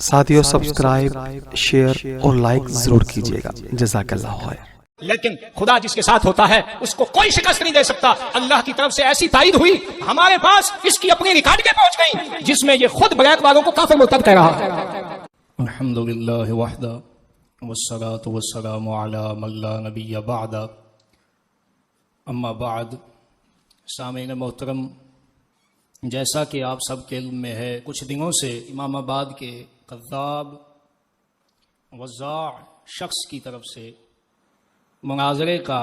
ساتھیو subscribe, share اور like ضرور کیجیے گا۔ جزاک اللہ خیر۔ لیکن خدا جس کے ساتھ ہوتا ہے اس کو کوئی شکست نہیں دے سکتا۔ اللہ کی طرف سے ایسی تائید ہوئی، ہمارے پاس اس کی اپنی ریکارڈنگیں پہنچ گئیں جس میں یہ خود بغیر والوں کو کافر مرتد کہہ رہا ہے۔ الحمدللہ وحدہ والصلاة والسلام علی من لا نبی بعد، اما بعد۔ سامعین محترم، جیسا کہ آپ سب کے علم میں ہے، کچھ دنوں سے امام آباد کے کذاب وضاع شخص کی طرف سے مناظرے کا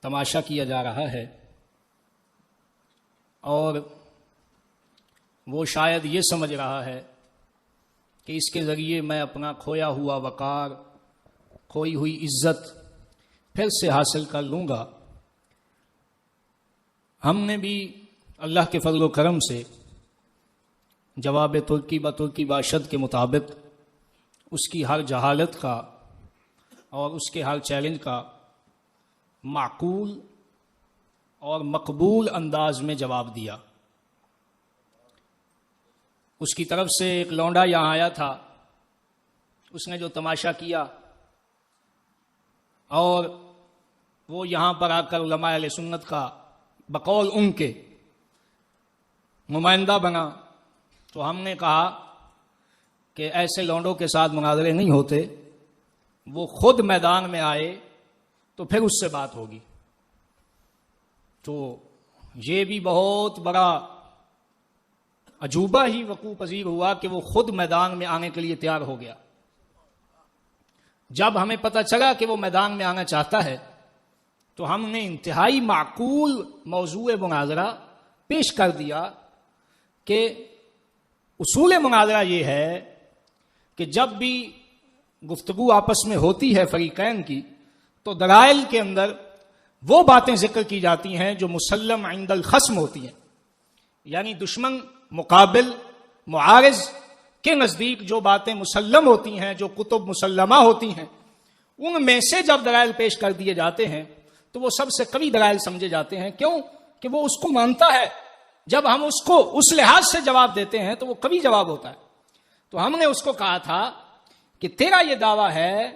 تماشا کیا جا رہا ہے، اور وہ شاید یہ سمجھ رہا ہے کہ اس کے ذریعے میں اپنا کھویا ہوا وقار، کھوئی ہوئی عزت پھر سے حاصل کر لوں گا۔ ہم نے بھی اللہ کے فضل و کرم سے جواب ترکی بترکی باشد کے مطابق اس کی ہر جہالت کا اور اس کے ہر چیلنج کا معقول اور مقبول انداز میں جواب دیا۔ اس کی طرف سے ایک لونڈا یہاں آیا تھا، اس نے جو تماشا کیا اور وہ یہاں پر آ کر علماء اہل سنت کا بقول ان کے نمائندہ بنا، تو ہم نے کہا کہ ایسے لونڈوں کے ساتھ مناظرے نہیں ہوتے، وہ خود میدان میں آئے تو پھر اس سے بات ہوگی۔ تو یہ بھی بہت بڑا عجوبہ ہی وقوع پذیر ہوا کہ وہ خود میدان میں آنے کے لیے تیار ہو گیا۔ جب ہمیں پتہ چلا کہ وہ میدان میں آنا چاہتا ہے تو ہم نے انتہائی معقول موضوع مناظرہ پیش کر دیا کہ اصول مناظرہ یہ ہے کہ جب بھی گفتگو آپس میں ہوتی ہے فریقین کی، تو دلائل کے اندر وہ باتیں ذکر کی جاتی ہیں جو مسلم عند الخصم ہوتی ہیں، یعنی دشمن مقابل معارض کے نزدیک جو باتیں مسلم ہوتی ہیں، جو کتب مسلمہ ہوتی ہیں، ان میں سے جب دلائل پیش کر دیے جاتے ہیں تو وہ سب سے قوی دلائل سمجھے جاتے ہیں۔ کیوں؟ کہ وہ اس کو مانتا ہے۔ جب ہم اس کو اس لحاظ سے جواب دیتے ہیں تو وہ قوی جواب ہوتا ہے۔ تو ہم نے اس کو کہا تھا کہ تیرا یہ دعویٰ ہے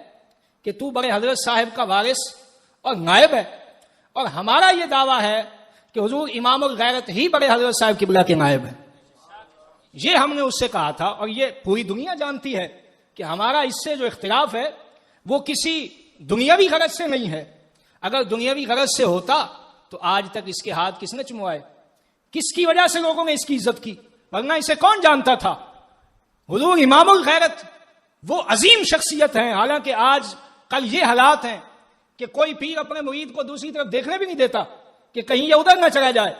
کہ تو بڑے حضرت صاحب کا وارث اور نائب ہے، اور ہمارا یہ دعویٰ ہے کہ حضور امام الغیرت ہی بڑے حضرت صاحب قبلہ کے نائب ہیں۔ یہ ہم نے اس سے کہا تھا، اور یہ پوری دنیا جانتی ہے کہ ہمارا اس سے جو اختلاف ہے وہ کسی دنیاوی غرض سے نہیں ہے۔ اگر دنیاوی غرض سے ہوتا تو آج تک اس کے ہاتھ کس نے چموائے؟ کس کی وجہ سے لوگوں نے اس کی عزت کی؟ ورنہ اسے کون جانتا تھا؟ حضور امام الغیرت وہ عظیم شخصیت ہیں، حالانکہ آج کل یہ حالات ہیں کہ کوئی پیر اپنے مرید کو دوسری طرف دیکھنے بھی نہیں دیتا کہ کہیں یہ ادھر نہ چلا جائے،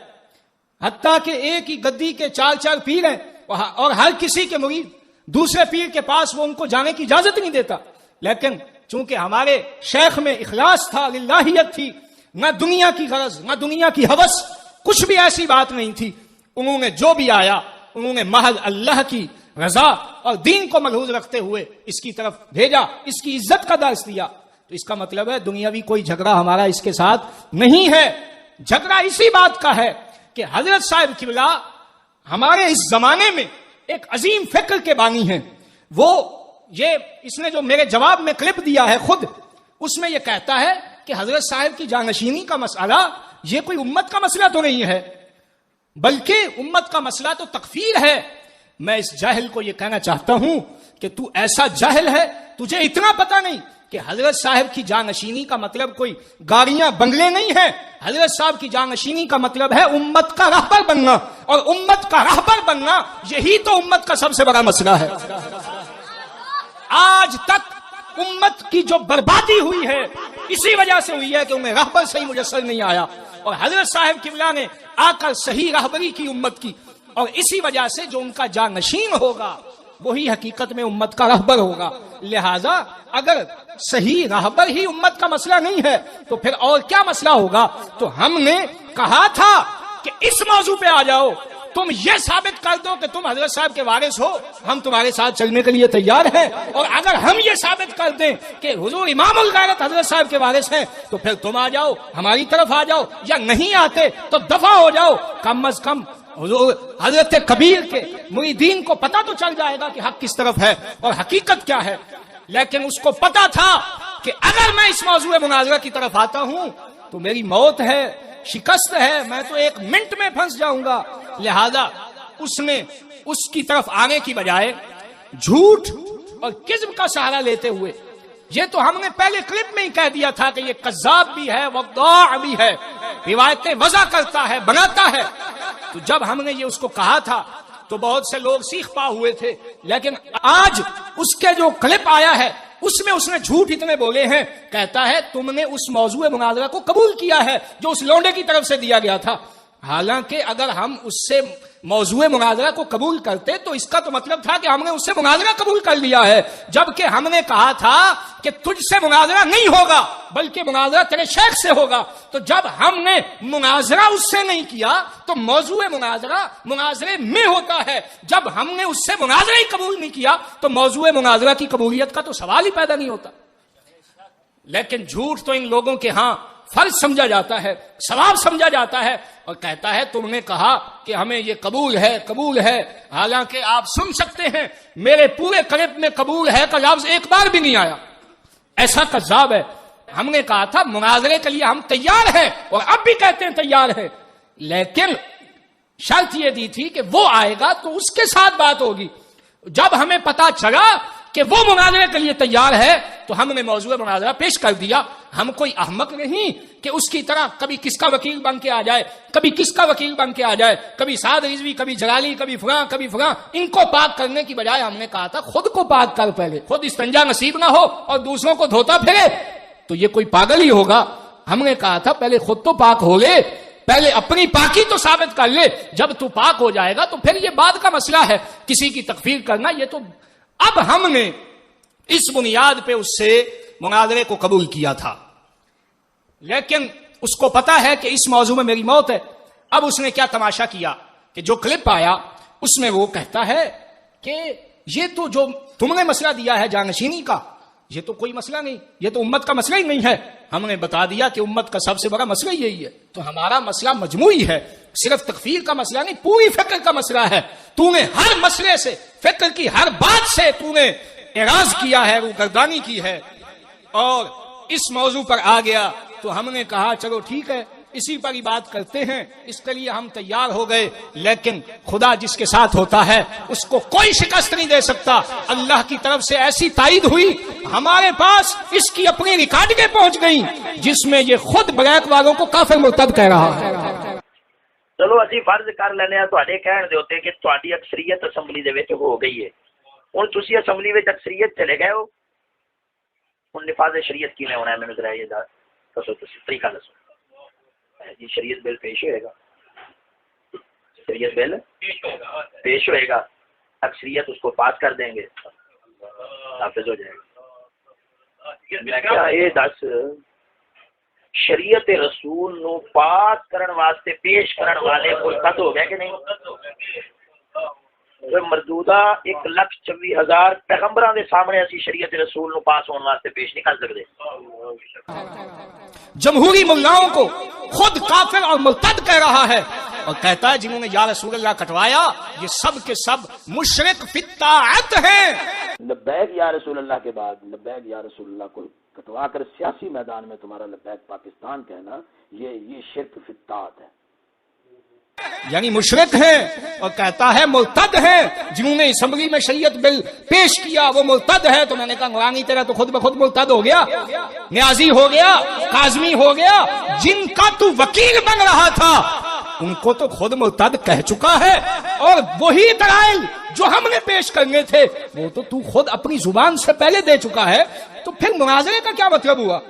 حتیٰ کہ ایک ہی گدی کے چار چار پیر ہیں اور ہر کسی کے مرید دوسرے پیر کے پاس وہ ان کو جانے کی اجازت نہیں دیتا۔ لیکن چونکہ ہمارے شیخ میں اخلاص تھا، للہیت تھی، نہ دنیا کی غرض نہ دنیا کی ہوس، کچھ بھی ایسی بات نہیں تھی، انہوں نے جو بھی آیا انہوں نے محض اللہ کی رضا اور دین کو ملحوظ رکھتے ہوئے اس کی طرف بھیجا، اس کی عزت کا درس دیا۔ تو اس کا مطلب ہے دنیاوی کوئی جھگڑا ہمارا اس کے ساتھ نہیں ہے۔ جھگڑا اسی بات کا ہے کہ حضرت صاحب قبلہ ہمارے اس زمانے میں ایک عظیم فکر کے بانی ہیں۔ وہ یہ اس نے جو میرے جواب میں کلپ دیا ہے خود، اس میں یہ کہتا ہے کہ حضرت صاحب کی جانشینی کا مسئلہ یہ کوئی امت کا مسئلہ تو نہیں ہے، بلکہ امت کا مسئلہ تو تکفیر ہے۔ میں اس جاہل کو یہ کہنا چاہتا ہوں کہ تو ایسا جاہل ہے، تجھے اتنا پتہ نہیں کہ حضرت صاحب کی جانشینی کا مطلب کوئی گاڑیاں بنگلے نہیں ہے۔ حضرت صاحب کی جانشینی کا مطلب ہے امت کا راہبر بننا، اور امت کا راہبر بننا یہی تو امت کا سب سے بڑا مسئلہ ہے۔ آج تک امت کی جو بربادی ہوئی ہے اسی وجہ سے ہوئی ہے کہ انہیں راہبر صحیح میسر نہیں آیا، اور حضرت صاحب قبلہ نے آ کر صحیح راہبری کی امت کی، اور اسی وجہ سے جو ان کا جانشین ہوگا وہی حقیقت میں امت کا راہبر ہوگا۔ لہذا اگر صحیح راہبر ہی امت کا مسئلہ نہیں ہے تو پھر اور کیا مسئلہ ہوگا؟ تو ہم نے کہا تھا کہ اس موضوع پہ آ جاؤ، تم یہ ثابت کر دو کہ تم حضرت صاحب کے وارث ہو، ہم تمہارے ساتھ چلنے کے لیے تیار ہیں، اور اگر ہم یہ ثابت کر دیں کہ حضور امام الغیرت حضرت صاحب کے وارث ہیں تو پھر تم آ جاؤ، ہماری طرف آ جاؤ، یا نہیں آتے تو دفع ہو جاؤ۔ کم از کم हुजूर हजरत कबीर के मुरीदीन को पता तो चल जाएगा कि हक किस तरफ है और हकीकत क्या है, लेकिन उसको पता था कि अगर मैं इस मौजूद मुनाजरा की तरफ आता हूं तो मेरी मौत है, शिकस्त है, मैं तो 1 मिनट में फंस जाऊंगा। लिहाजा उसने उसकी तरफ आने की बजाय झूठ और किस्म का सहारा लेते हुए, ये तो हमने पहले क्लिप में ही कह दिया था कि ये कज़्ज़ाब भी है, वद्दाअ भी है, रिवायतें वज़ा करता है, बनाता है। तो जब हमने ये उसको कहा था तो बहुत से लोग सीख पा हुए थे, लेकिन आज उसके जो क्लिप आया है उसमें उसने झूठ इतने बोले हैं। कहता है तुमने उस मौजूद मुनाजरा को कबूल किया है जो उस लौंडे की तरफ से दिया गया था। हालांकि अगर हम उससे मौजूद मुनाजरा को कबूल करते तो इसका तो मतलब था कि हमने उससे मुनाजरा कबूल कर लिया है, जबकि हमने कहा था कि तुझसे मुनाजरा नहीं होगा बल्कि मुनाजरा तेरे शेख से होगा। तो जब हमने मुनाजरा उससे नहीं किया तो मौजूद मुनाजरा मुनाजरे में होता है, जब हमने उससे मुनाजरा ही कबूल नहीं किया तो मौजूद मुनाजरा की कबूलियत का तो सवाल ही पैदा नहीं होता। लेकिन झूठ तो इन लोगों के यहां फर्ज समझा जाता है, सवाब समझा जाता है, और कहता है तुमने कहा कि हमें ये कबूल है, कबूल है। हालांकि आप सुन सकते हैं मेरे पूरे क्लिप में कबूल है का लफ्ज एक बार भी नहीं आया। ऐसा कज़्ज़ाब है। हमने कहा था मुनाजरे के लिए हम तैयार हैं और अब भी कहते हैं तैयार हैं, लेकिन शर्त यह दी थी कि वो आएगा तो उसके साथ बात होगी। जब हमें पता चला कि वो मुनाजरे के लिए तैयार है तो हमने मौजूद मुनाजरा पेश कर दिया। हम कोई अहमक नहीं कि उसकी तरह कभी किसका वकील बन के आ जाए, कभी किसका वकील बन के आ जाए, कभी साद रिजवी, कभी जलाली, कभी फलां, कभी फलां। इनको पाक करने की बजाय हमने कहा था खुद को पाक कर, पहले खुद इस्तंजा नसीब ना हो और दूसरों को धोता फिरे तो ये कोई पागल ही होगा। हमने कहा था पहले खुद तो पाक हो ले, पहले अपनी पाकी तो साबित कर ले, जब तू पाक हो जाएगा तो फिर ये बाद का मसला है किसी की तकफीर करना। ये तो अब हमने इस बुनियाद पे उससे मुनाजरे को कबूल किया था, लेकिन उसको पता है कि इस मौजू में मेरी मौत है। अब उसने क्या तमाशा किया कि जो क्लिप आया उसमें वो कहता है कि ये तो जो तुमने मसला दिया है जानशीनी का, ये तो कोई मसला नहीं, ये तो उम्मत का मसला ही नहीं है। हमने बता दिया कि उम्मत का सबसे बड़ा मसला यही है। तो हमारा मसला मजमूई है, सिर्फ तकफीर का मसला नहीं, पूरी फिक्र का मसला है। तूने हर मसले से, फिक्र की हर बात से तूने एराज किया है, रूगर्दानी की है और इस मौजू पर आ गया। तो हमने कहा चलो ठीक है, इसी पर ही बात करते हैं, इसके लिए हम तैयार हो गए। लेकिन खुदा जिसके साथ होता है उसको कोई शिकस्त नहीं दे सकता। अल्लाह की तरफ से ऐसी ताईद हुई, हमारे पास इसकी अपनी रिकॉर्डिंगें पहुंच गई जिसमें ये खुद ब्लैक वालों को काफिर मुर्तद कह रहा है। चलो असी फर्ज कर लेने आ तुहाडे कहण दे उत्ते कि तुहाडी अक्सरीयत असैंबली दे विच हो गई है। हुण तुसीं असैंबली विच अक्सरीयत चले गए हो, हुण निफाज़ शरीयत किवें होना है मैनूं जरा ये दसो, तुसीं तरीका दसो जी। शरीयत बिल पेश होएगा, शरीयत बिल पेश होएगा, अक्सरियत उसको पास कर देंगे, नाफिज हो जाएगा। मैं क्या ये दस शरीयत रसूल नू पास करने वास्ते पेश करने वाले मुर्तद हो गए कि नहीं? तो मरदूदा 1,24,000 पैगंबरां दे सामने असी शरीयत रसूल नू पास होने वास्ते पेश नहीं कर सकते। जमहूरी मुल्लाओं को खुद काफिर और मुर्तद कह रहा है और कहता है जिन्होंने या रसूल अल्लाह कटवाया ये सब के सब मुशरिक फित्ताअत हैं। लब्बैक या रसूल अल्लाह के बाद लब्बैक या रसूल अल्लाह को कटवा कर सियासी मैदान में तुम्हारा लब्बैक पाकिस्तान कहना, ये शिर्क फित्ताअत है, यानी मुशरिक है। और कहता है मुर्तद है, जिन्होंने असम्बली में शरीयत बिल पेश किया वो मुर्तद है। तो मैंने कहा नूरानी तेरा तो खुद ब खुद मुर्तद हो गया, न्याजी हो गया, काज़मी हो गया। जिनका तू वकील बन रहा था उनको तो खुद मुर्तद कह चुका है, और वही दलाइल जो हमने पेश करने थे वो तो तू खुद अपनी जुबान से पहले दे चुका है। तो फिर मुनाजरे का क्या मतलब हुआ?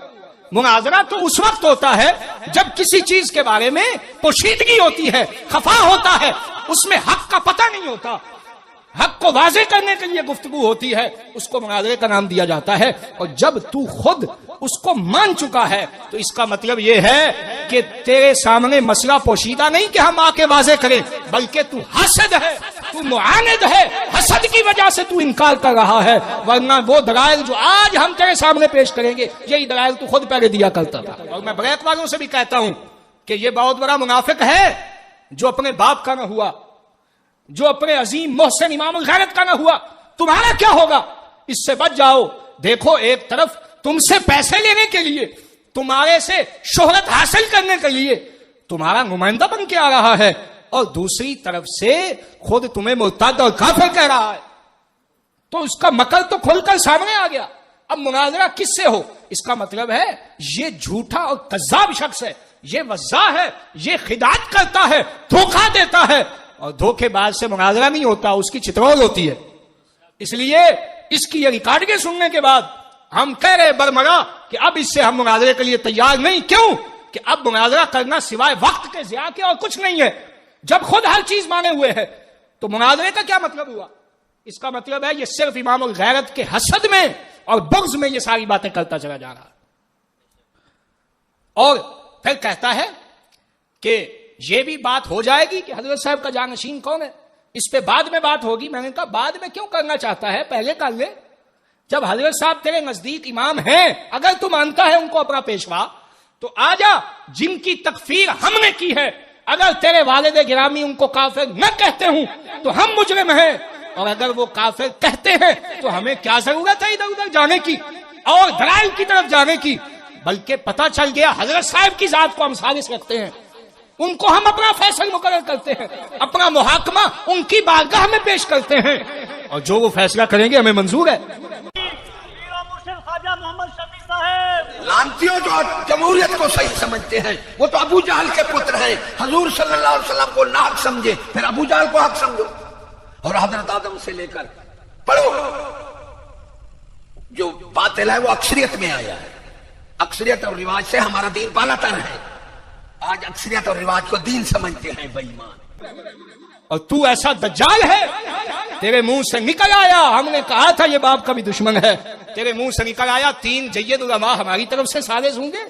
मुनाजरा तो उस वक्त होता है जब किसी चीज के बारे में पोशीदगी होती है, खफा होता है, उसमें हक का पता नहीं होता, हक को वाज़े करने के लिए गुफ्तगू होती है, उसको मुनाजरे का नाम दिया जाता है। और जब तू खुद उसको मान चुका है तो इसका मतलब यह है कि तेरे सामने मसला पोशीदा नहीं कि हम आके वाज़े करें, बल्कि तू हसद है, तू मुआनिद है, हसद की वजह से तू इनकार कर रहा है। वरना वो दलाइल जो आज हम तेरे सामने पेश करेंगे यही दलाइल तू खुद पहले दिया करता था। और मैं ब्लैक वालों से भी कहता हूं कि ये बहुत बड़ा मुनाफिक है जो अपने बाप का न हुआ, जो अपने अजीम मोहसिन इमाम गैरत का न हुआ, तुम्हारा क्या होगा? इससे बच जाओ। देखो, एक तरफ तुमसे पैसे लेने के लिए, तुम्हारे से शोहरत हासिल करने के लिए तुम्हारा नुमाइंदा बन के आ रहा है, और दूसरी तरफ से खुद तुम्हें मुर्ताद और काफिर कह रहा है। तो उसका मकर तो खुलकर सामने आ गया। अब मुनाजरा किससे हो? इसका मतलब है ये झूठा और कज़्ज़ाब शख्स है, ये वज़्ज़ा है, ये खिदात करता है, धोखा देता है, और धोखेबाज से मुनाजरा नहीं होता, उसकी चितौड़ होती है। इसलिए इसकी ये रिकॉर्डिंग सुनने के बाद हम कह रहे बरमरा कि अब इससे हम मुनाजरे के लिए तैयार नहीं। क्यों? कि अब मुनाजरा करना सिवाय वक्त के ज़िया के और कुछ नहीं है। जब खुद हर चीज माने हुए है तो मुनाजरे का क्या मतलब हुआ? इसका मतलब है ये सिर्फ इमाम गैरत के हसद में और बुग़्ज़ में ये सारी बातें करता चला जा रहा है। और फिर कहता है कि ये भी बात हो जाएगी कि हजरत साहब का जानशीन कौन है, इस पे बाद में बात होगी। मैंने कहा बाद में क्यों करना चाहता है, पहले कर ले। जब हजरत साहब तेरे नजदीक इमाम हैं, अगर तू मानता है उनको अपना पेशवा, तो आजा। जिनकी तकफीर हमने की है, अगर तेरे वालिद गिरामी उनको काफिर न कहते हूं तो हम मुजरिम हैं, और अगर वो काफिर कहते हैं तो हमें क्या जरूरत है इधर उधर जाने की और दलाइल की तरफ जाने की। बल्कि पता चल गया हजरत साहब की जात को हम साजिश रखते हैं, उनको हम अपना फैसल मुकर्रर करते हैं, अपना मुहाकमा उनकी बारगाह में पेश करते हैं, और जो वो फैसला करेंगे हमें मंजूर है। लानतियों जो जमहूरियत को सही समझते हैं वो तो अबू जहल के पुत्र हैं। हजूर सल्लल्लाहु अलैहि वसल्लम को नाहक समझे, फिर अबू जहल को हक समझो। और हजरत आदम से लेकर पढ़ो, जो बातिल है वो अक्सरियत में आया है। अक्सरियत और रिवाज से हमारा दीन बालातर है। आज अक्सरियत और रिवाज को दीन समझते हैं बेईमान। और तू ऐसा दज्जाल है, तेरे मुंह से निकल आया, हमने कहा था ये बाप का भी दुश्मन है, तेरे मुंह से निकल आया 3 जय्यद उलमा हमारी तरफ से साजिश होंगे।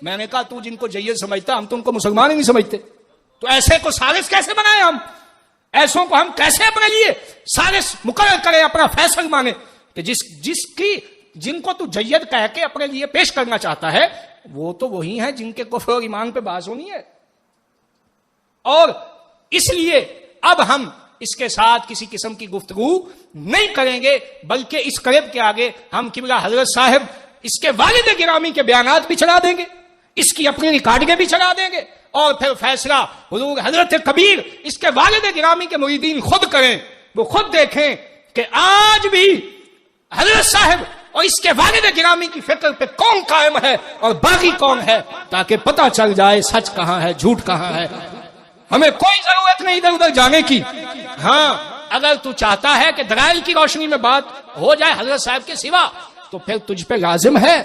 मैंने कहा तू जिनको जय्यद समझता, हम तुमको मुसलमान ही नहीं समझते, तो ऐसे को साजिश कैसे बनाए हम? ऐसों को हम कैसे अपने लिए साजिश मुकर्रर करें, अपना फैसल माने कि जिनको तू जय्यद कह के अपने लिए पेश करना चाहता है, वो तो वही है जिनके कुफ्र और ईमान पे बात होनी है। और इसलिए अब हम इसके साथ किसी किस्म की गुफ्तगू नहीं करेंगे, बल्कि इस करीब के आगे हम किबला हजरत साहब इसके वालिद गिरामी के बयानात भी चला देंगे, इसकी अपनी रिकॉर्डिंगें भी चला देंगे, और फिर फैसला हुजूर हजरत कबीर इसके वालिद गिरामी के मुरीदीन खुद करें, वो खुद देखें कि आज भी हजरत साहब और इसके वालिद गिरामी की फिक्र पे कौन कायम है और बाकी कौन है, ताकि पता चल जाए सच कहां है झूठ कहां है। हमें कोई जरूरत नहीं इधर उधर जाने की। हाँ, अगर तू चाहता है कि दलाइल की रोशनी में बात हो जाए हजरत साहब के सिवा, तो फिर तुझ पे लाजिम है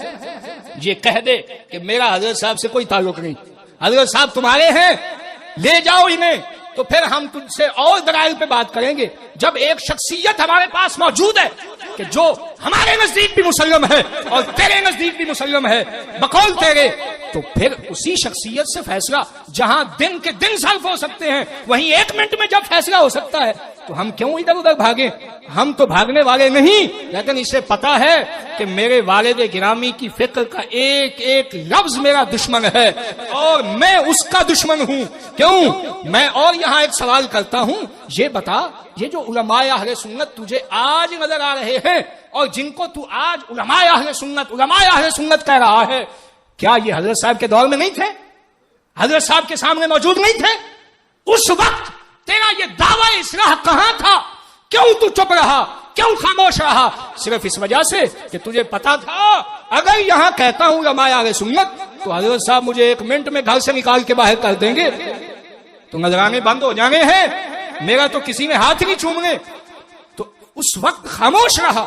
ये कह दे कि मेरा हजरत साहब से कोई ताल्लुक नहीं, हजरत साहब तुम्हारे हैं, ले जाओ इन्हें, तो फिर हम तुझसे और दलाइल पे बात करेंगे। जब एक शख्सियत हमारे पास मौजूद है कि जो हमारे नजदीक भी मुसल्लम है और तेरे नजदीक भी मुसल्लम है बकौल तेरे, तो फिर उसी शख्सियत से फैसला, जहां दिन के दिन सर्फ हो सकते हैं, वहीं 1 मिनट में जब फैसला हो सकता है, तो हम क्यों इधर उधर भागे? हम तो भागने वाले नहीं, लेकिन इसे पता है कि मेरे वालिद गिरामी की फिक्र का एक एक लफ्ज मेरा दुश्मन है और मैं उसका दुश्मन हूं। क्यों? मैं और यहां एक सवाल करता हूं, ये बता, ये जो उलमाए अहले सुन्नत तुझे आज नजर आ रहे हैं और जिनको तू आज उलमाए अहले सुन्नत कह रहा है, क्या ये हजरत साहब के दौर में नहीं थे? हजरत साहब के सामने मौजूद नहीं थे? उस वक्त तेरा ये दावा इस्लाह कहां था? क्यों तू चुप रहा, क्यों खामोश रहा? सिर्फ इस वजह से कि तुझे पता था अगर यहां कहता हूं उलमाए अहले सुन्नत तो हजरत साहब मुझे 1 मिनट में घर से निकाल के बाहर कर देंगे, तो नजराने बंद हो जाने हैं, मेरा तो किसी ने हाथ नहीं चूमने, तो उस वक्त खामोश रहा।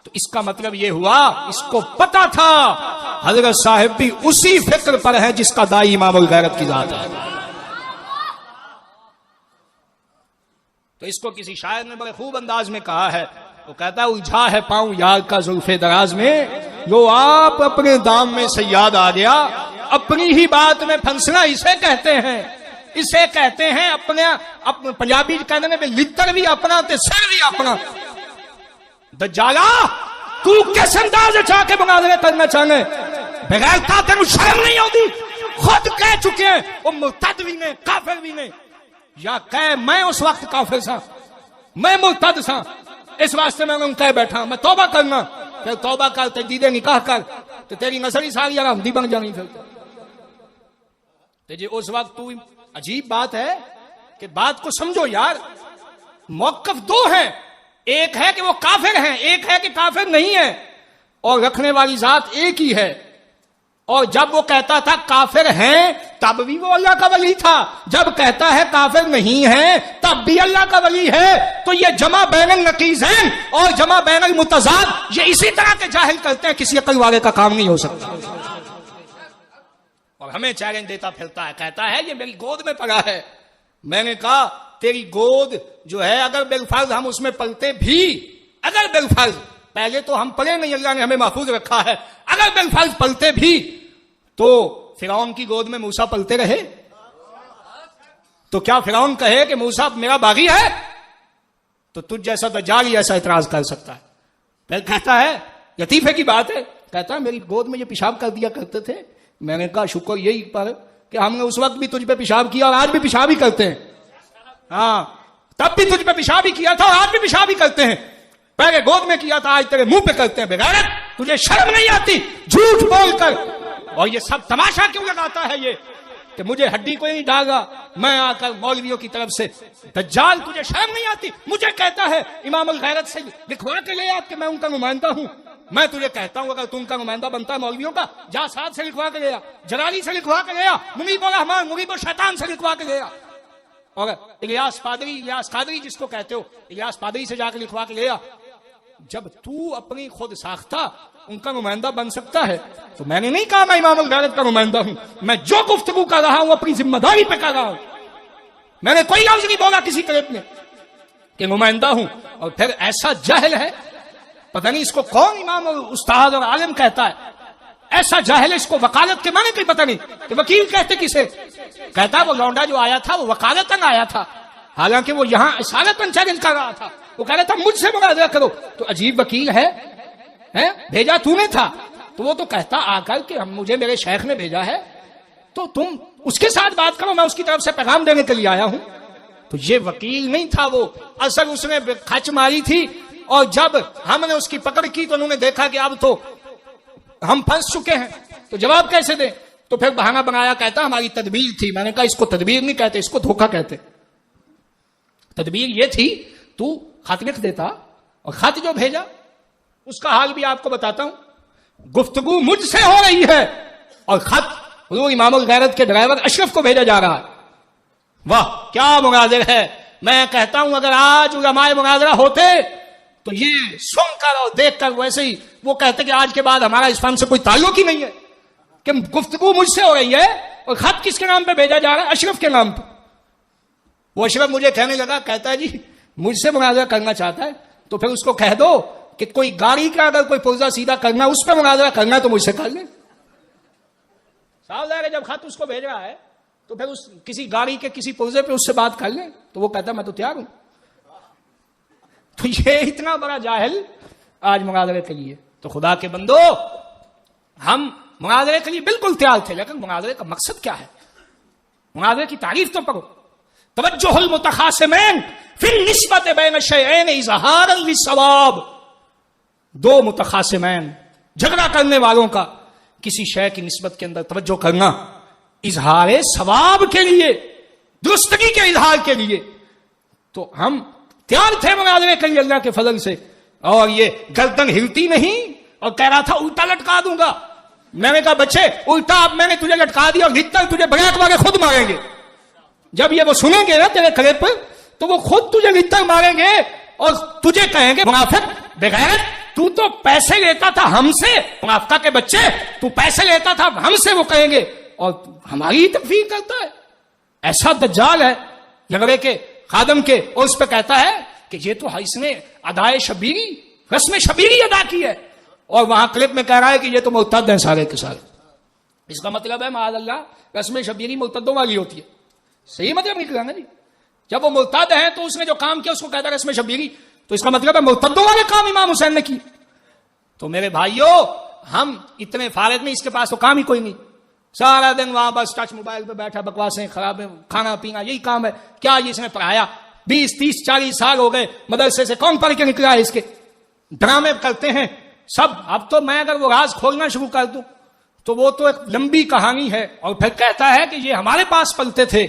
तो इसका मतलब यह हुआ इसको पता था हजरत साहब भी उसी फिक्र पर है जिसका दाई इमामुल गैरत की जात है। तो इसको किसी शायर ने बड़े खूब अंदाज में कहा है, वो कहता है उलझा है पाऊं यार का जुल्फे दराज में, जो आप अपने दाम में सयाद आ गया, अपनी ही बात में फंसना इसे कहते हैं। इसे कहते हैं अपने पंजाबी कहने में लित्तर भी अपना ते सर भी अपना। दज्जाला, तू किस अंदाज चाह के मुनाज़रे करना चाहने? बगैर था तेनू शर्म नहीं आती? خود کہہ چکے ہیں وہ مرتد بھی نہیں کافر بھی نہیں. یا کہ میں اس وقت کافر سا میں مرتد سا اس واسطے میں کہہ بیٹھا میں توبہ کرنا. پھر توبہ کر تجدید نکاح کر تو تیری نظر ہی ساری آرامدی بن جانی. پھر جی اس وقت تو عجیب بات ہے کہ بات کو سمجھو یار. موقف دو ہیں, ایک ہے کہ وہ کافر ہیں, ایک ہے کہ کافر نہیں ہے, اور رکھنے والی ذات ایک ہی ہے. اور جب وہ کہتا تھا کافر ہیں تب بھی وہ اللہ کا ولی تھا, جب کہتا ہے کافر نہیں ہے تب بھی اللہ کا ولی ہے. تو یہ جمع بین النقیضین اور جمع بین المتضاد یہ اسی طرح کے جاہل کرتے ہیں, کسی عقل والے کا کام نہیں ہو سکتا. اور ہمیں چیلنج دیتا پھرتا ہے, کہتا ہے یہ میری گود میں پڑا ہے. میں نے کہا تیری گود جو ہے اگر بالفرض ہم اس میں پلتے بھی, اگر بالفرض, پہلے تو ہم پلے نہیں, اللہ نے ہمیں محفوظ رکھا ہے, اگر بالفرض پلتے بھی تو فرعون کی گود میں موسیٰ پلتے رہے تو کیا فرعون کہے کہ موسیٰ میرا باغی ہے؟ تو تجھ جیسا دجال ہی ایسا اعتراض کر سکتا ہے. پھر کہتا ہے لطیفے کی بات ہے, کہتا ہے میری گود میں یہ پیشاب کر دیا کرتے تھے. میں نے کہا شکر یہی پر کہ ہم نے اس وقت بھی تجھ پہ پیشاب کیا اور آج بھی پیشاب ہی کرتے ہیں. ہاں تب بھی تجھ پہ پیشاب ہی کیا تھا اور آج بھی پیشاب ہی کرتے ہیں. پہلے گود میں کیا تھا آج تیرے منہ پہ کرتے ہیں. بغیرت, تجھے شرم نہیں آتی جھوٹ بول کر؟ اور یہ سب تماشا کیوں لگاتا ہے یہ کہ مجھے ہڈی کوئی نہیں ڈالا میں آ کر مولویوں کی طرف سے. دجال تجھے شرم نہیں آتی؟ مجھے کہتا ہے امام الغیرت سے لکھوا کے لے آ کہ میں ان کا نمائندہ ہوں. میں تجھے کہتا ہوں اگر تم کا نمائندہ بنتا ہے مولویوں کا, جا ساتھ سے لکھوا کے لے آ, جلالی سے لکھوا کے لے آ, منیب الرحمان منیب الشیطان سے لکھوا کے لے آ, اور الیاس پادری الیاس قادری جس کو کہتے ہو الیاس پادری سے جا کے لکھوا کے لے آ. جب تو اپنی خود ساختہ ان کا نمائندہ بن سکتا ہے تو میں نے نہیں کہا میں امام الغیرت کا نمائندہ ہوں. میں جو گفتگو کر رہا ہوں اپنی ذمہ داری پہ کر رہا ہوں. میں نے کوئی لفظ نہیں بولا کسی کلپ میں کہ نمائندہ ہوں. اور پھر ایسا جاہل ہے, پتہ نہیں اس کو کون امام اور استاد اور عالم کہتا ہے, ایسا جاہل ہے اس کو وکالت کے معنی کوئی پتہ نہیں کہ وکیل کہتے کسے. کہتا وہ لونڈا جو آیا تھا وہ وکالتاً آیا تھا, حالانکہ وہ یہاں اصالتاً چیلنج کر رہا تھا. وہ کہہ رہا تھا مجھ سے مناظرہ کرو. تو عجیب وکیل ہے, بھیجا تو نے تھا, تو وہ تو کہتا آ کر کہ مجھے میرے شیخ نے بھیجا ہے تو تم اس کے ساتھ بات کرو, میں اس کی طرف سے پیغام دینے کے لیے آیا ہوں. تو یہ وکیل نہیں تھا وہ, اصل اس نے کھچ ماری تھی. اور جب ہم نے اس کی پکڑ کی تو انہوں نے دیکھا کہ اب تو ہم پھنس چکے ہیں, تو جواب کیسے دیں؟ تو پھر بہانہ بنایا, کہتا ہماری تدبیر تھی. میں نے کہا اس کو تدبیر نہیں کہتے, اس کو دھوکہ کہتے. تدبیر یہ تھی تو خط لکھ دیتا, اور خط جو بھیجا اس کا حال بھی آپ کو بتاتا ہوں. گفتگو مجھ سے ہو رہی ہے اور خط حضور امام الغیرت کے ڈرائیور اشرف کو بھیجا جا رہا ہے. واہ کیا مناظر ہے. میں کہتا ہوں اگر آج علماء مناظرہ ہوتے تو یہ سن کر اور دیکھ کر ویسے ہی وہ کہتے کہ آج کے بعد ہمارا اس فن سے کوئی تعلق ہی نہیں ہے, کہ گفتگو مجھ سے ہو رہی ہے اور خط کس کے نام پہ بھیجا جا رہا ہے؟ اشرف کے نام پہ. وہ اشرف مجھے کہنے لگا, کہتا ہے جی مجھ سے مناظرہ کرنا چاہتا ہے تو پھر اس کو کہہ دو کہ کوئی گاڑی کا اگر کوئی پرزہ سیدھا کرنا اس پہ مناظرہ کرنا تو مجھ سے کر لیں. صاحب ظاہر ہے جب خط اس کو بھیج رہا ہے تو پھر اس کسی گاڑی کے کسی پرزے پہ اس سے بات کر لیں. تو وہ کہتا ہے میں تو تیار ہوں. تو یہ اتنا بڑا جاہل آج مناظرے کے لیے. تو خدا کے بندو ہم مناظرے کے لیے بالکل تیار تھے, لیکن مناظرے کا مقصد کیا ہے؟ مناظرے کی تعریف تو پڑھو. توجہ المتخاصمین فی النسبت بین شیئین اظہارا للصواب. دو متخاصمین جھگڑا کرنے والوں کا کسی شے کی نسبت کے اندر توجہ کرنا اظہار ثواب کے لیے, درستگی کے اظہار کے لیے. تو ہم تیار تھے مناظرے کے لیے اللہ کے فضل سے. اور یہ گردن ہلتی نہیں اور کہہ رہا تھا الٹا لٹکا دوں گا. میں نے کہا بچے الٹا اب میں نے تجھے لٹکا دیا اور لٹکر تجھے بریک مارے خود ماریں گے. جب یہ وہ سنیں گے نا تیرے کلپ پر تو وہ خود تجھے لٹکر ماریں گے اور تجھے کہیں گے منافق بغیرت تو پیسے لیتا تھا ہم سے, منافقہ کے بچے تو پیسے لیتا تھا ہم سے, وہ کہیں گے اور ہماری ہی تکفیر کرتا ہے. ایسا دجال ہے جھگڑے کے خادم کے, اور اس پہ کہتا ہے کہ یہ تو اس نے ادائے شبیری رسم شبیری ادا کی ہے, اور وہاں کلپ میں کہہ رہا ہے کہ یہ تو مرتد ہیں سارے کے سارے. اس کا مطلب ہے معاذ اللہ رسم شبیری مرتدوں والی ہوتی ہے. صحیح مطلب نکلا نا جی. جب وہ مرتد ہیں تو اس نے جو کام کیا اس کو کہتا ہے رسم شبیری, تو اس کا مطلب ہے مرتدوں والے کام امام حسین نے کی. تو میرے بھائیوں ہم اتنے فارغ نہیں, اس کے پاس تو کام ہی کوئی نہیں. सारा दिन वहां बस टच मोबाइल पे बैठा, बकवासें, खराब खाना पीना, यही काम है। क्या ये इसने पढ़ाया? 20, 30, 40 साल हो गए मदरसे से, कौन पढ़ के निकला है? इसके ड्रामे करते हैं सब। अब तो मैं अगर वो राज खोलना शुरू कर दूं तो वो तो एक लंबी कहानी है। और फिर कहता है कि ये हमारे पास पलते थे,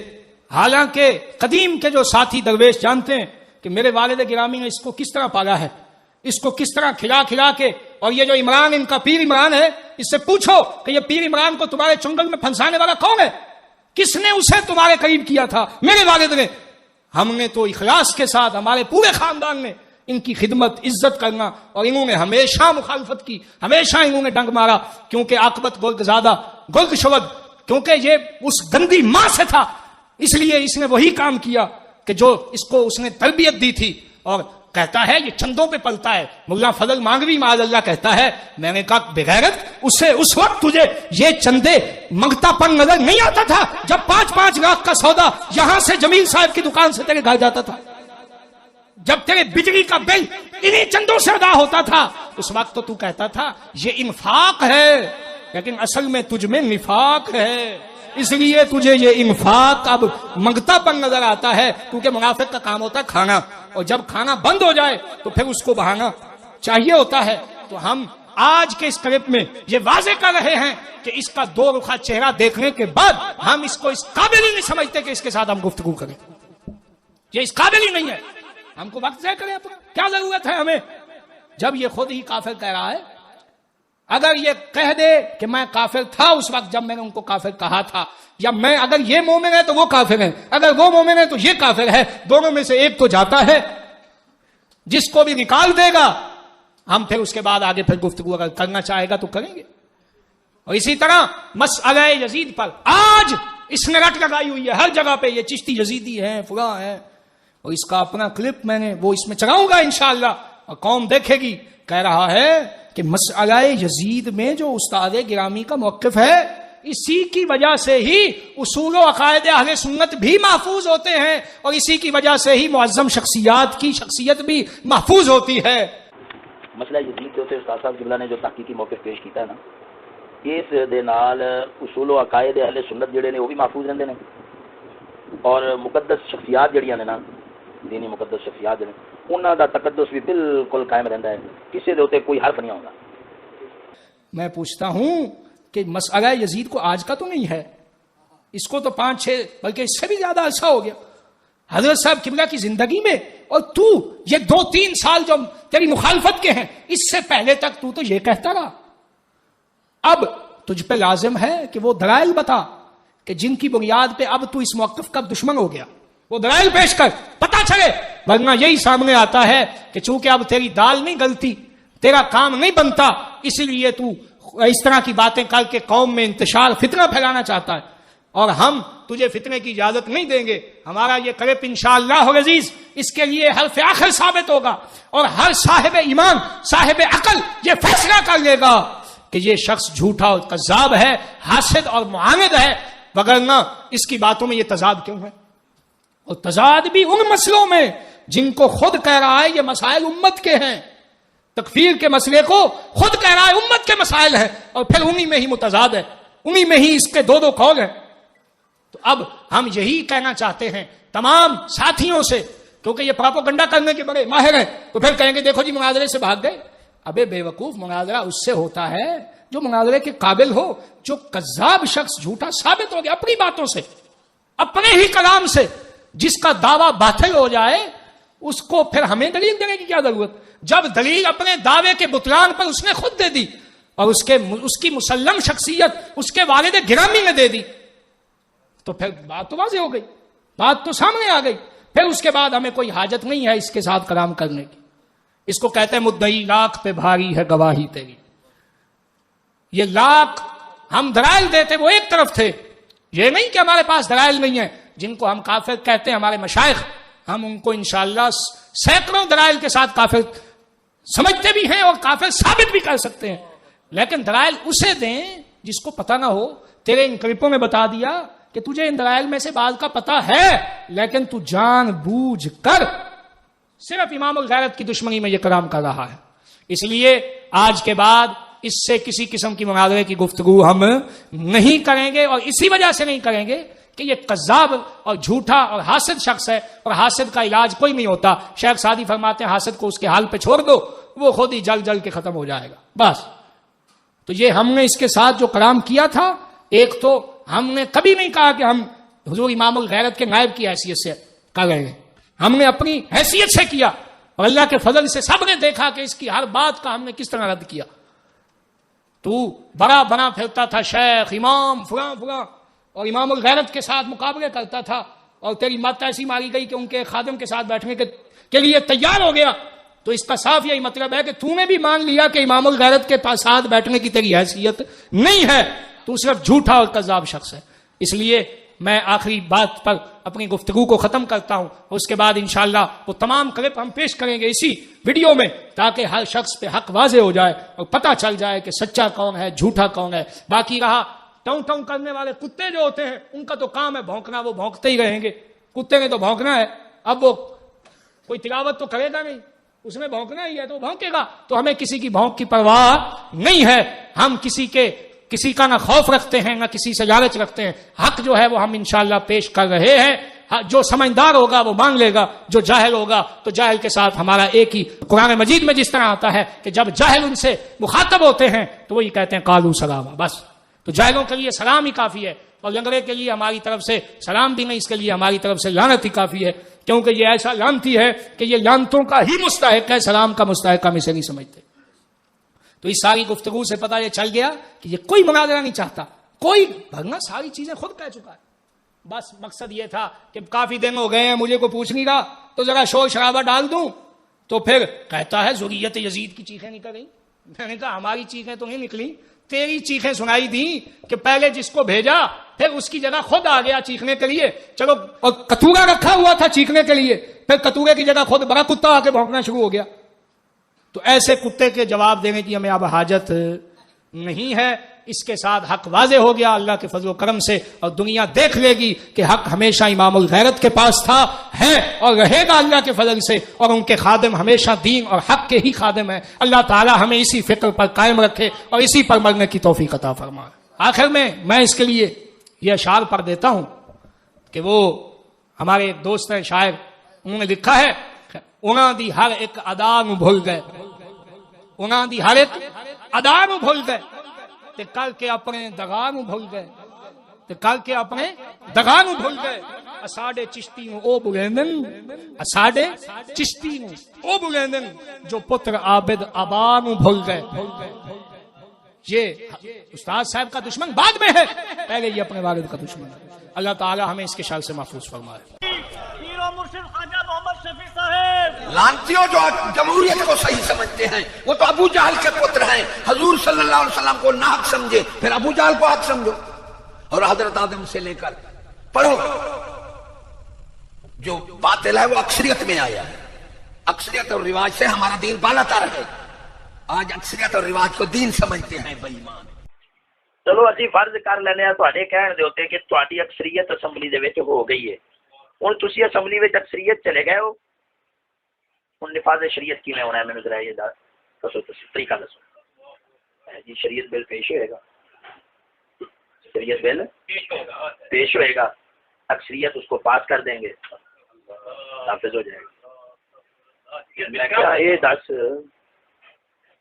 हालांकि कदीम के जो साथी दरवेश जानते हैं कि मेरे वालिद गिरामी ने इसको किस तरह पाला है, इसको किस तरह खिला खिला के। और ये जो इमरान, इनका पीर इमरान है, इससे पूछो कि ये पीर इमरान को तुम्हारे चुंगल में फंसाने वाला कौन है? किसने उसे तुम्हारे करीब किया था? मेरे वालिद ने। हमने तो इखलास के साथ, हमारे पूरे खानदान ने इनकी खिदमत, इज्जत करना, और इन्होंने हमेशा मुखालफत की, हमेशा इन्होंने डंक मारा, क्योंकि आकबत गुर्ग ज्यादा गुर्ग शवद, क्योंकि ये उस गंदी मां से था, इसलिए इसने वही काम किया कि जो इसको उसने तरबियत दी थी। और कहता है ये चंदों पे पलता है। मुल्ला फजल मांगवी माज़अल्लाह कहता है, मैंने कहा बेगैरत, उसे उस वक्त तुझे ये चंदे मंगतापन नजर नहीं आता था जब 5-5 लाख का सौदा यहां से जमील साहब की दुकान से तेरे घर जाता था, जब तेरे बिजली का बिल इन्हीं चंदों से अदा होता था। उस वक्त तो तू कहता था ये इन्फाक है, लेकिन असल में तुझ में निफाक है, इसलिए तुझे ये इन्फाक अब मंगतापन नजर आता है, क्योंकि मुनाफिक का काम होता है खाना, और जब खाना बंद हो जाए तो फिर उसको बहाना चाहिए होता है। तो हम आज के इस क्लिप में ये वाजे कर रहे हैं कि इसका दो रुखा चेहरा देखने के बाद हम इसको इस काबिल ही नहीं समझते कि इसके साथ हम गुफ्तगू करें। ये इस काबिल ही नहीं है, हमको वक्त ज़ाया करें अपना, क्या जरूरत है हमें, जब ये खुद ही काफिर कह रहा है। अगर ये कह दे कि मैं काफिर था उस वक्त जब मैंने उनको काफिर कहा था, या मैं, अगर ये मोमिन है तो वो काफिर है, अगर वो मोमिन है तो ये काफिर है, दोनों में से एक तो जाता है। जिसको भी निकाल देगा हम फिर उसके बाद आगे फिर गुफ्तगू अगर करना चाहेगा तो करेंगे। और इसी तरह मसअला यजीद पर आज इसने रट लगाई हुई है हर जगह पे, ये चिश्ती यजीदी है, फुला है, और इसका अपना क्लिप मैंने वो इसमें चलाऊंगा इंशाअल्लाह, और कौम देखेगी। कह रहा है कि मसअला यजीद में जो उस्ताद गिरामी का मौक़िफ़ है, इसी की वजह से ही उसूल व अक़ायद अहले सुन्नत भी महफूज होते हैं, और इसी की वजह से ही मुअज़्ज़म शख्सियात की शख्सियत भी महफूज होती है। मसला यजीद के उत्ते उस्ताद साहब क़िबला ने जो तहक़ीक़ी मौक़िफ़ पेश किया है ना, इस दे नाल उसूल व अक़ायद अहले सुन्नत जिहड़े ने वो भी महफूज रहंदे ने, और मुक़द्दस शख्सियात जिहड़ियां ने ना, दीनी मुक़द्दस शख्सियात जिहड़े, उन्हां दा तक़द्दुस भी बिल्कुल कायम रहंदा है, किसी दे उत्ते कोई हर्फ नहीं आउंदा। मैं पूछता हूं कि मसअला यजीद को आज का तो नहीं है, इसको तो 5-6 बल्कि इससे भी ज्यादा अरसा हो गया हजरत साहब किबला की जिंदगी में, और तू ये 2-3 साल जो तेरी मुखालफत के हैं, इससे पहले तक तू तो ये कहता रहा। अब तुझ पे लाजिम है कि वो दलाइल बता कि जिनकी बुनियाद पे अब तू इस मौक़िफ़ का दुश्मन हो गया, वो दलाइल पेश कर, पता चले। वरना यही सामने आता है कि चूंकि अब तेरी दाल नहीं गलती, तेरा काम नहीं बनता, इसीलिए तू इस तरह की बातें करके कौम में इंतशार, फितना फैलाना चाहता है, और हम तुझे फितने की इजाजत नहीं देंगे। हमारा ये क्लिप इंशाअल्लाह अज़ीज इसके लिए हर्फ आखिर साबित होगा, और हर साहिब ईमान, साहिब अकल ये फैसला कर लेगा कि ये शख्स झूठा और कज़्ज़ाब है, हासिद और मुआनिद है, वगरना इसकी बातों में ये तजाद क्यों है? और तजाद भी उन मसलों में जिनको खुद कह रहा है ये मसाइल उम्मत के हैं। तकफीर के मसले को खुद कह रहा है उम्मत के मसाइल हैं, और फिर उन्हीं में ही मुतजाद है, उन्हीं में ही इसके 2-2 कौल हैं। तो अब हम यही कहना चाहते हैं तमाम साथियों से, क्योंकि ये प्रोपेगेंडा करने के बड़े माहिर हैं, तो फिर कहेंगे देखो जी मुनाजरे से भाग गए। अबे बेवकूफ, मुनाजरा उससे होता है जो मुनाजरे के काबिल हो, जो कज़्ज़ाब शख्स झूठा साबित हो गया अपनी बातों से, अपने ही कलाम से, जिसका दावा बातिल हो जाए उसको फिर हमें दलील देने की क्या जरूरत? जब दलील अपने दावे के बुतलान पर उसने खुद दे दी, और उसकी मुसल्लम शख्सियत उसके वालिद गिरामी ने दे दी, तो फिर बात तो वाज़ेह हो गई, बात तो सामने आ गई। फिर उसके बाद हमें कोई हाजत नहीं है इसके साथ कलाम करने की। इसको कहते हैं मुद्दई लाख पे भारी है गवाही तेरी। ये लाख हम दलाइल देते वो एक तरफ थे, ये नहीं कि हमारे पास दलाइल नहीं है। जिनको हम काफिर कहते हैं हमारे मशाइख, हम उनको इंशाअल्लाह सैकड़ों दलाइल के साथ काफिर समझते भी हैं और काफिर साबित भी कर सकते हैं, लेकिन दलाइल उसे दें जिसको पता ना हो। तेरे इन क्लिपों में बता दिया कि तुझे इन दलाइल में से बात का पता है, लेकिन तू जान बूझ कर सिर्फ इमामुल गैरत की दुश्मनी में यह कलाम कर रहा है। इसलिए आज के बाद इससे किसी किस्म की मुनाजरे की गुफ्तगू हम नहीं करेंगे, और इसी वजह से नहीं करेंगे कि ये कज़्ज़ाब और झूठा और हासिद शख्स है, और हासिद का इलाज कोई नहीं होता। शेख सादी फरमाते हैं हासिद को उसके हाल पे छोड़ दो, वो खुद ही जल जल के खत्म हो जाएगा बस। तो ये हमने इसके साथ जो कलाम किया था, एक तो हमने कभी नहीं कहा कि हम हुजूर इमामुल गैरत के नायब की हैसियत से कर रहे हैं, हमने अपनी हैसियत से किया, और अल्लाह के फजल से सबने देखा कि इसकी हर बात का हमने किस तरह रद्द किया। तू बड़ा बना फिरता था शेख इमाम फुला फुला, और इमामुल गैरत के साथ मुकाबले करता था, और तेरी मत ऐसी मारी गई कि उनके खादिम के साथ बैठने के लिए तैयार हो गया। तो इसका साफ यही मतलब है कि तूने भी मान लिया कि इमामुल गैरत के साथ बैठने की तेरी हैसियत नहीं है, तू सिर्फ झूठा और कज़्ज़ाब शख्स है। इसलिए मैं आखिरी बात पर अपनी गुफ्तगू को खत्म करता हूं, उसके बाद इंशाअल्लाह वो तमाम क्लिप हम पेश करेंगे इसी वीडियो में, ताकि हर शख्स पे हक वाज़े हो जाए और पता चल जाए कि सच्चा कौन है झूठा कौन है। बाकी रहा टों टों करने वाले कुत्ते जो होते हैं, उनका तो काम है भौंकना, वो भौंकते ही रहेंगे, कुत्ते ने तो भौंकना है। अब वो कोई तिलावत तो करेगा नहीं, उसमें भौंकना ही है तो भौंकेगा। तो हमें किसी की भौंक की परवाह नहीं है, हम किसी का ना खौफ रखते हैं ना किसी से लालच रखते हैं। हक जो है वो हम इंशाअल्लाह पेश कर रहे हैं। जो समझदार होगा वो मान लेगा, जो जाहिल होगा तो जाहिल के साथ हमारा एक ही। कुरान मजीद में जिस तरह आता है कि जब जाहिल उनसे मुखातब होते हैं तो वही कहते हैं कालू सलामा, बस। तो जाहिलों के लिए सलाम ही काफी है, और लंगड़े के लिए हमारी तरफ से सलाम भी नहीं, इसके लिए हमारी तरफ से लानत ही काफी है, क्योंकि ये ऐसा लानती है कि ये लानतों का ही मुस्तहिक है, सलाम का मुस्तहिक हम इसे नहीं समझते। तो इस सारी गुफ्तगू से पता ये चल गया कि ये कोई मुनाजरा नहीं चाहता, कोई भरना सारी चीजें खुद कह चुका है। बस मकसद ये था कि काफी दिन हो गए हैं मुझे को पूछ नहीं रहा, तो जरा शोर शराबा डाल दूं। तो फिर कहता है ज़ुर्रियत यजीद की चीखें निकल गई। मैंने कहा हमारी चीखें तो नहीं निकली, तेरी चीखें सुनाई दी कि पहले जिसको भेजा फिर उसकी जगह खुद आ गया चीखने के लिए। चलो, और कतूरा रखा हुआ था चीखने के लिए, फिर कतूरे की जगह खुद बड़ा कुत्ता आके भौंकना शुरू हो गया। तो ऐसे कुत्ते के जवाब देने की हमें अब हाजत नहीं है। इसके साथ हक वाजे हो गया अल्लाह के फजल करम से, और दुनिया देख लेगी कि हक हमेशा इमामुल गैरत के पास था, है और रहेगा अल्लाह के फजल से, और उनके खादिम हमेशा दीन और हक के ही खादिम है। अल्लाह ताला हमें इसी फिक्र पर कायम रखे और इसी पर मरने की तौफीक अता फरमाए। आखिर में मैं इसके लिए यह अशार पढ़ देता हूं कि वो हमारे एक दोस्त हैं शायर, उन्होंने लिखा है, उना दी हर एक अदा नूं भुल गए, उना दी हर एक अदा नूं भुल गए, ते करके अपने दगा नूं भुल गए, ते करके अपने दगा नूं भुल गए। असाडे चिश्ती नूं ओ बुलेंदन, असाडे चिश्ती नूं ओ बुलेंदन, जो पुत्र आबिद आबा नूं भुल गए। ये उस्ताद साहब का दुश्मन बाद में है, पहले ये अपने वालिद का दुश्मन है। अल्लाह ताला हमें इसके शर से महफूज फरमाए। लानतियों जो जमहूरियत को सही समझते हैं वो तो अबू जहल के पुत्र हैं। हजूर सल्लल्लाहु अलैहि वसल्लम को नाहक समझे, फिर अबू जहल को हक समझो। और हजरत आदम से लेकर पढ़ो, जो बातिल है वो अक्सरियत में आया है। अक्सरियत और रिवाज से हमारा दीन बालातर है। आज अक्सरियत और रिवाज को दीन समझते हैं बेईमान। चलो ਅਸੀਂ फर्ज कर ਲੈਨੇ ਆ ਤੁਹਾਡੇ ਕਹਿਣ ਦੇ ਉੱਤੇ ਕਿ ਤੁਹਾਡੀ ਅਕਸਰੀਅਤ ਅਸੈਂਬਲੀ ਦੇ ਵਿੱਚ ਹੋ ਗਈ ਹੈ। ਹੁਣ ਤੁਸੀਂ ਅਸੈਂਬਲੀ ਵਿੱਚ ਅਕਸਰੀਅਤ ਚਲੇ ਗਏ ਹੋ, ਹੁਣ ਨਿਫਾਜ਼ ਸ਼ਰੀਅਤ ਕਿਵੇਂ ਹੋਣਾ ਹੈ ਮੈਨੂੰ ਜ਼ਰਾ ਇਹ ਦੱਸੋ, ਤੁਸੀਂ ਤਰੀਕਾ ਦੱਸੋ ਜੀ। शरीयत बिल पेश होएगा, शरीयत बिल पेश होएगा, अक्सरियत उसको पास कर देंगे, नाफिज हो जाएगा। मैं क्या ये दस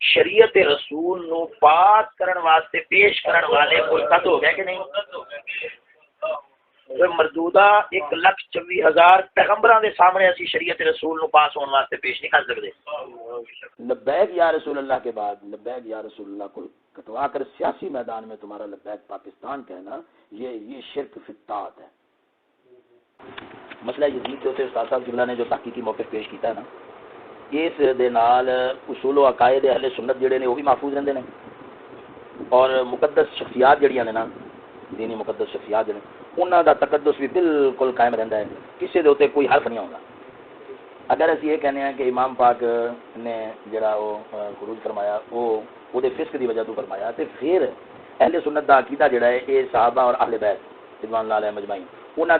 शरीयत रसूल नू पास करने वास्ते पेश करने वाले मुल्कत हो गए कि नहीं? मरदूदा 1,24,000 पैगंबरां दे सामने असी शरीयत रसूल नू पास होने वास्ते पेश नहीं कर सकते। लब्बैक या रसूल अल्लाह के बाद लब्बैक या रसूल अल्लाह को कटवा कर सियासी मैदान में तुम्हारा लब्बैक पाकिस्तान कहना, ये शिर्क फित्तात है। मसला यजीद के उत्ते उस्ताद साहब जिब्ला ने जो तहकीकी मौक़िफ़ पेश किया है ना, इस दे नाल उसूल व अकायद अहले सुन्नत जिहड़े ने वो भी महफूज रहंदे ने, और मुकद्दस शख्सियात जिहड़ियां ने ना, दीनी मुकद्दस शख्सियात जिहड़े उन्हां दा तकद्दुस भी बिल्कुल कायम रहिंदा है। किसी दे उत्ते कोई हर्फ नहीं होंदा। अगर असीं ये कहने हैं कि इमाम पाक ने जिहड़ा वो खुरूज फरमाया वो ਉਹਦੇ ਫਿਸਕ ਦੀ ਵਜ੍ਹਾ ਤੋਂ ਫਰਮਾਇਆ, ਤੇ ਫਿਰ ਅਹਿਲੇ ਸੁन्नत ਦਾ ਅਕੀਦਾ ਜਿਹੜਾ ਹੈ ਇਹ ਸਹਾਬਾ ਔਰ ਅਹਿਲੇ बैत रिज़वानुल्लाह अलैहिम अजमाइन ਉਹਨਾਂ